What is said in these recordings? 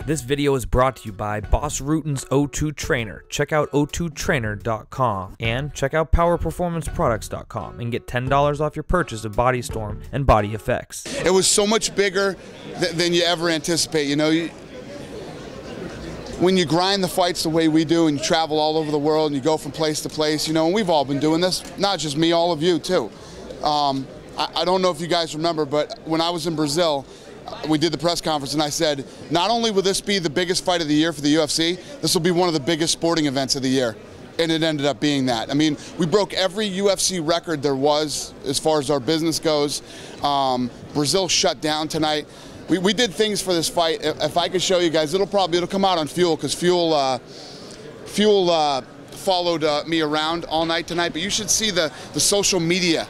This video is brought to you by Boss Rutan's O2 Trainer. Check out o2trainer.com and check out powerperformanceproducts.com and get $10 off your purchase of Body Storm and Body Effects. It was so much bigger than you ever anticipate. You know, when you grind the fights the way we do and you travel all over the world and you go from place to place, you know, and we've all been doing this, not just me, all of you too. I don't know if you guys remember, but when I was in Brazil, we did the press conference and I said, not only will this be the biggest fight of the year for the UFC, this will be one of the biggest sporting events of the year. And it ended up being that. I mean, we broke every UFC record there was as far as our business goes. Brazil shut down tonight. We did things for this fight. If I could show you guys, it'll come out on Fuel, because Fuel followed me around all night tonight. But you should see the social media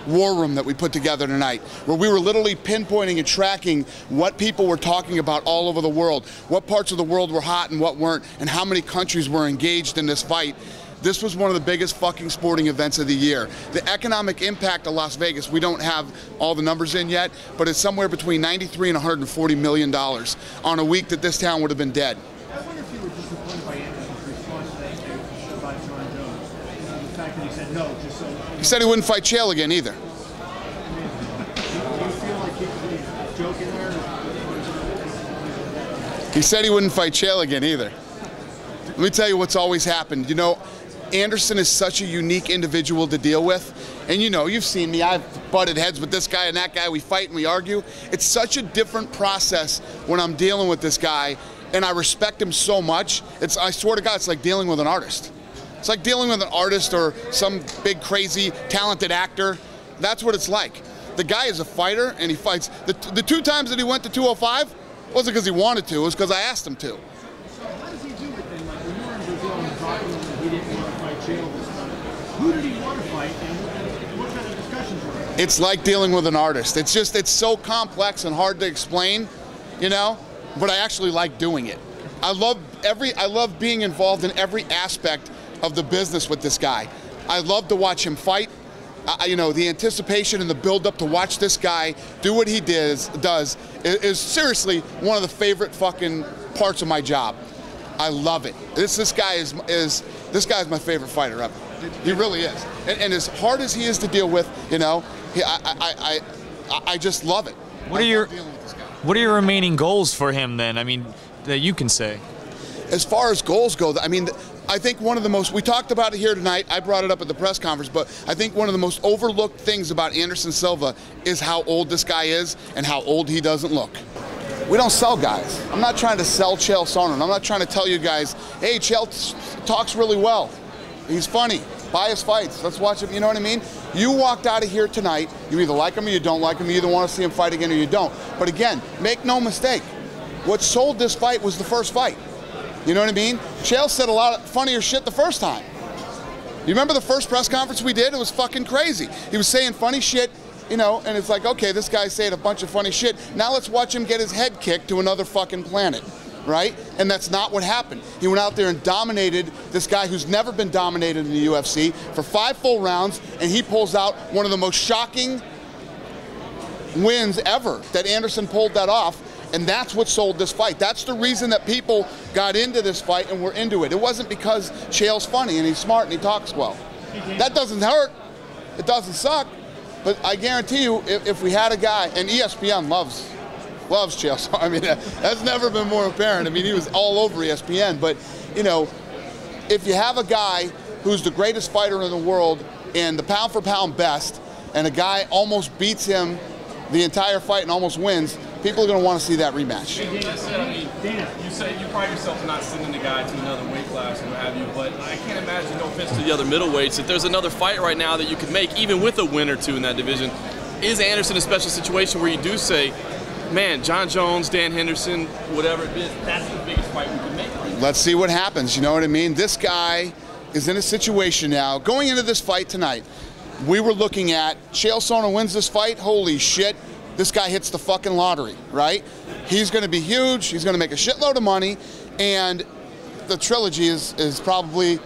war room that we put together tonight, where we were literally pinpointing and tracking what people were talking about all over the world, what parts of the world were hot and what weren't, and how many countries were engaged in this fight. This was one of the biggest fucking sporting events of the year. The economic impact of Las Vegas, we don't have all the numbers in yet, but it's somewhere between $93 and $140 million on a week that this town would have been dead. I wonder if you were disappointed by Anderson's response to that interview about John Jones, and the fact that he said no, just so... He said he wouldn't fight Chael again either. Do you feel like he was joking there? He said he wouldn't fight Chael again either. Let me tell you what's always happened. You know, Anderson is such a unique individual to deal with. And you know, you've seen me, I've butted heads with this guy and that guy, we fight and we argue. It's such a different process when I'm dealing with this guy, and I respect him so much. I swear to God, it's like dealing with an artist. It's like dealing with an artist or some big, crazy, talented actor. That's what it's like. The guy is a fighter, and he fights. The 2 times that he went to 205 wasn't because he wanted to, it was because I asked him to. So how does he do it then? Like when you were in Brazil and talking to him that he didn't want to fight Chael this time, who did he want to fight, and what kind of discussions were there? It's like dealing with an artist. It's so complex and hard to explain, you know, but I actually like doing it. I love being involved in every aspect of the business with this guy. I love to watch him fight. You know, the anticipation and the build-up to watch this guy do what he does is seriously one of the favorite fucking parts of my job. I love it. This guy is my favorite fighter ever. He really is. And as hard as he is to deal with, you know, I just love it. What are your remaining goals for him then? I mean, that you can say. As far as goals go, I mean, I think one of the most, we talked about it here tonight, I brought it up at the press conference, but I think one of the most overlooked things about Anderson Silva is how old this guy is and how old he doesn't look. We don't sell guys. I'm not trying to sell Chael Sonnen. I'm not trying to tell you guys, hey, Chael talks really well. He's funny. Buy his fights. Let's watch him. You know what I mean? You walked out of here tonight. You either like him or you don't like him. You either want to see him fight again or you don't. But again, make no mistake. What sold this fight was the first fight. You know what I mean? Chael said a lot of funnier shit the first time. You remember the first press conference we did? It was fucking crazy. He was saying funny shit, you know, and it's like, okay, this guy's saying a bunch of funny shit. Now let's watch him get his head kicked to another fucking planet, right? And that's not what happened. He went out there and dominated this guy who's never been dominated in the UFC for 5 full rounds, and he pulls out one of the most shocking wins ever that Anderson pulled that off. And that's what sold this fight. That's the reason that people got into this fight and were into it. It wasn't because Chael's funny and he's smart and he talks well. That doesn't hurt. It doesn't suck. But I guarantee you, if we had a guy, and ESPN loves Chael, so I mean, that's never been more apparent. I mean, he was all over ESPN. But, you know, if you have a guy who's the greatest fighter in the world and the pound-for-pound best, and a guy almost beats him the entire fight and almost wins, people are going to want to see that rematch. You say you pride yourself in not sending the guy to another weight class and what have you, but I can't imagine, no offense to the other middleweights, if there's another fight right now that you could make, even with a win or two in that division. Is Anderson a special situation where you do say, man, John Jones, Dan Henderson, whatever it is, that's the biggest fight we can make right now? Let's see what happens, you know what I mean? This guy is in a situation now, going into this fight tonight, we were looking at, Chael Sonnen wins this fight, holy shit, this guy hits the fucking lottery, right? He's going to be huge, he's going to make a shitload of money, and the trilogy is probably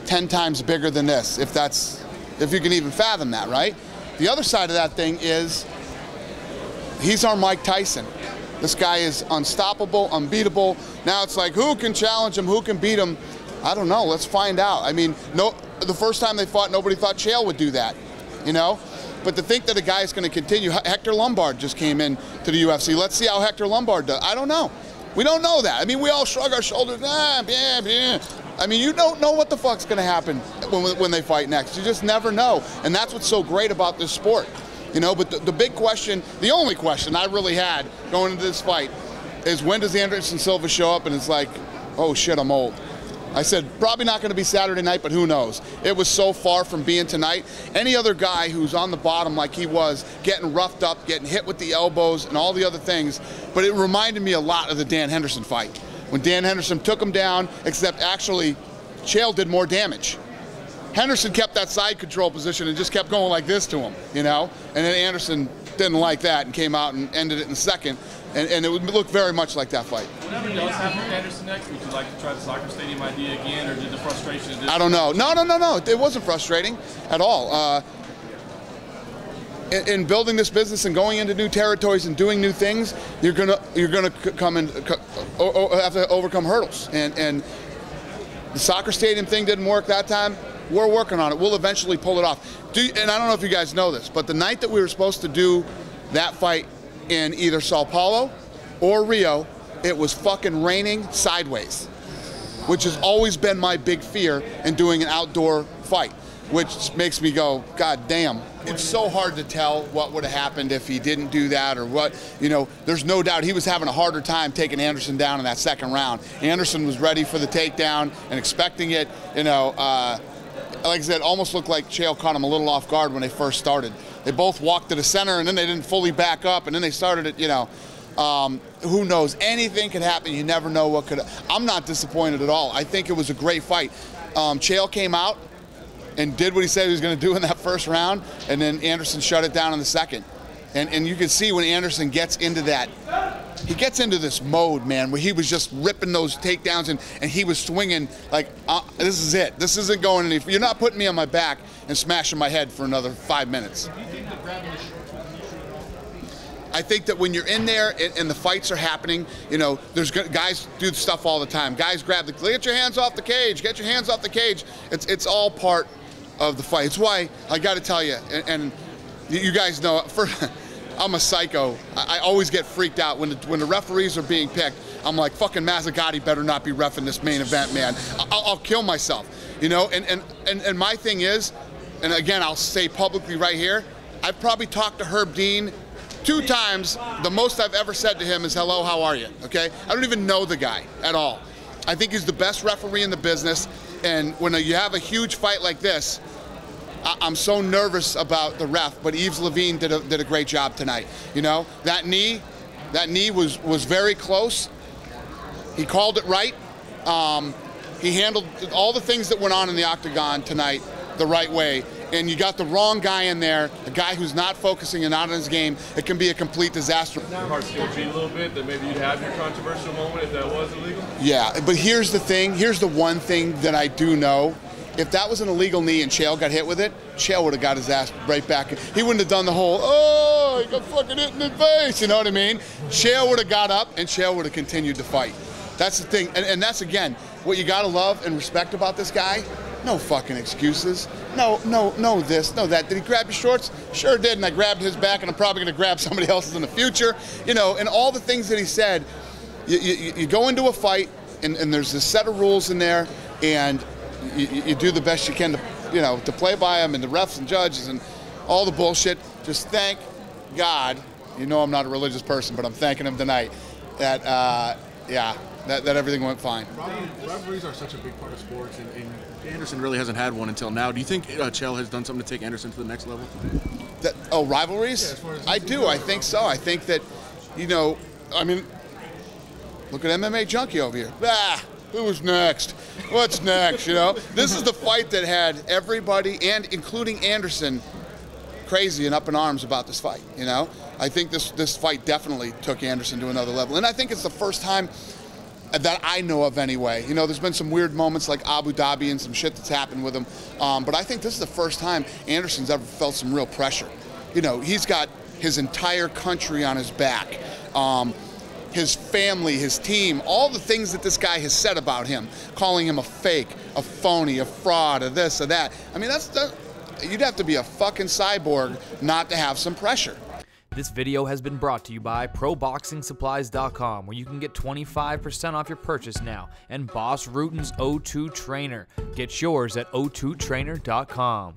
10 times bigger than this, if you can even fathom that, right? The other side of that thing is, he's our Mike Tyson. This guy is unstoppable, unbeatable. Now it's like, who can challenge him? Who can beat him? I don't know. Let's find out. I mean, the first time they fought, nobody thought Chael would do that, you know? But to think that a guy is going to continue, Hector Lombard just came in to the UFC. Let's see how Hector Lombard does. I don't know. We don't know that. I mean, we all shrug our shoulders. Yeah. I mean, you don't know what the fuck's going to happen when they fight next. You just never know. And that's what's so great about this sport. You know, but the big question, the only question I really had going into this fight is, when does Anderson Silva show up? And it's like, oh shit, I'm old. I said, probably not going to be Saturday night, but who knows? It was so far from being tonight. Any other guy who's on the bottom like he was, getting roughed up, getting hit with the elbows and all the other things, but it reminded me a lot of the Dan Henderson fight. When Dan Henderson took him down, except actually Chael did more damage. Henderson kept that side control position and just kept going like this to him, you know? And then Anderson didn't like that and came out and ended it in the second. And it would look very much like that fight. Whatever does happen with Anderson next, would you like to try the soccer stadium idea again, or did the frustration of this? I don't know. No. It wasn't frustrating at all. In building this business and going into new territories and doing new things, you're gonna come and have to overcome hurdles. And the soccer stadium thing didn't work that time. We're working on it. We'll eventually pull it off. And I don't know if you guys know this, but the night that we were supposed to do that fight in either Sao Paulo or Rio, it was fucking raining sideways, which has always been my big fear in doing an outdoor fight, which makes me go, God damn. It's so hard to tell what would have happened if he didn't do that, or what, you know, there's no doubt he was having a harder time taking Anderson down in that second round. Anderson was ready for the takedown and expecting it, you know. Like I said, almost looked like Chael caught him a little off guard when they first started. They both walked to the center, and then they didn't fully back up, and then they started it, you know. Who knows? Anything could happen. You never know what could. I'm not disappointed at all. I think it was a great fight. Chael came out and did what he said he was going to do in that first round, and then Anderson shut it down in the second. And you can see when Anderson gets into that, he gets into this mode, man, where he was just ripping those takedowns, and he was swinging like, this is it. This isn't going any. You're not putting me on my back and smashing my head for another 5 minutes. Do you think that grabbing the shorts was an issue at all? I think that when you're in there and the fights are happening, you know, there's guys do stuff all the time. Guys grab get your hands off the cage. Get your hands off the cage. It's all part of the fight. It's why I got to tell you, and you guys know, I'm a psycho. I always get freaked out when the referees are being picked. I'm like, fucking Mazzagatti better not be reffing this main event, man. I'll kill myself, you know. And my thing is, and again, I'll say publicly right here, I've probably talked to Herb Dean 2 times. The most I've ever said to him is, hello, how are you? Okay? I don't even know the guy at all. I think he's the best referee in the business. And when you have a huge fight like this, I'm so nervous about the ref, but Yves Levine did a great job tonight. You know, that knee was very close. He called it right. He handled all the things that went on in the octagon tonight the right way. And you got the wrong guy in there, a guy who's not focusing and not in his game. It can be a complete disaster. Your heart still beat a little bit that maybe you'd have your controversial moment if that was illegal? Yeah, but here's the thing. Here's the one thing that I do know. If that was an illegal knee and Chael got hit with it, Chael would have got his ass right back. He wouldn't have done the whole, oh, he got fucking hit in the face, you know what I mean? Chael would have got up and Chael would have continued to fight. That's the thing, and that's, again, what you gotta love and respect about this guy. No fucking excuses. No this, no that. Did he grab your shorts? Sure did, and I grabbed his back, and I'm probably gonna grab somebody else's in the future. You know, and all the things that he said, you go into a fight, and there's a set of rules in there, and you do the best you can to, you know, to play by them, and the refs and judges and all the bullshit. Just thank God. You know I'm not a religious person, but I'm thanking him tonight that, that everything went fine. Rivalries are such a big part of sports, and Anderson really hasn't had one until now. Do you think Chael has done something to take Anderson to the next level? Rivalries? Yeah, as far as I do. I think so. I think that, you know, I mean, look at MMA Junkie over here. Who's next? What's next, you know? This is the fight that had everybody, and including Anderson, crazy and up in arms about this fight, you know? I think this fight definitely took Anderson to another level. And I think it's the first time that I know of anyway. You know, there's been some weird moments like Abu Dhabi and some shit that's happened with him. But I think this is the first time Anderson's ever felt some real pressure. You know, he's got his entire country on his back. his family, his team, all the things that this guy has said about him, calling him a fake, a phony, a fraud, a this, or that. I mean, you'd have to be a fucking cyborg not to have some pressure. This video has been brought to you by ProBoxingSupplies.com, where you can get 25% off your purchase now, and Boss Rutan's O2 Trainer. Get yours at O2Trainer.com.